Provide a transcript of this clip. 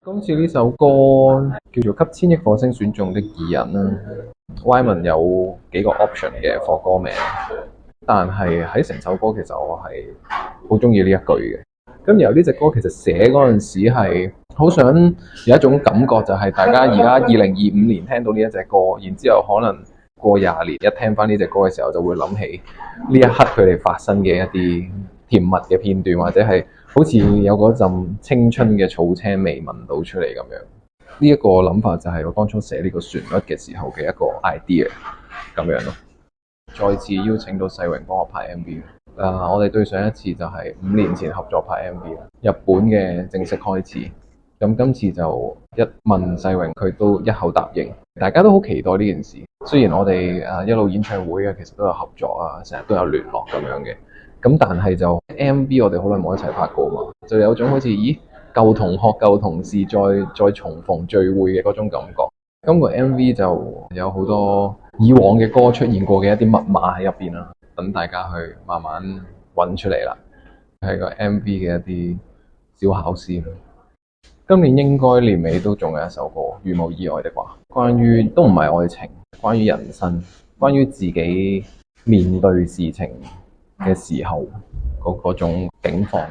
今次呢首歌叫做《給千億火星選中的異人》啦，Wyman 有幾個 option 嘅副歌名，但係喺成首歌其實我係好中意呢一句嘅。咁然後呢隻歌其實寫嗰陣時係好想有一種感覺，就係大家而家2025年聽到呢一隻歌，然之後可能過20年一聽翻呢隻歌嘅時候，就會諗起呢一刻佢哋發生嘅一啲甜蜜嘅片段，或者係好似有嗰陣青春嘅草青味聞到出嚟咁樣。呢一個諗法就係我當初寫呢個旋律嘅時候嘅一個 idea 咁樣咯。再次邀請到世榮幫我拍 MV。我哋對上一次就係5年前合作拍 MV 啦，日本嘅正式開始。咁今次就一問世榮，佢都一口答應。大家都好期待呢件事。雖然我哋一路演唱會其實都有合作啊，成日都有聯絡咁樣嘅。咁但係就 MV 我哋好耐冇一齊拍過嘛，就有種好似舊同學舊同事再重逢聚會嘅嗰種感覺。今個 MV 就有好多以往嘅歌出現過嘅一啲密碼喺入邊啦，等大家去慢慢揾出嚟啦。係個 MV 嘅一啲小考試。今年應該年尾都仲有一首歌，如無意外的話，關於都唔係愛情，關於人生，關於自己面對事情嘅時候嗰種境況。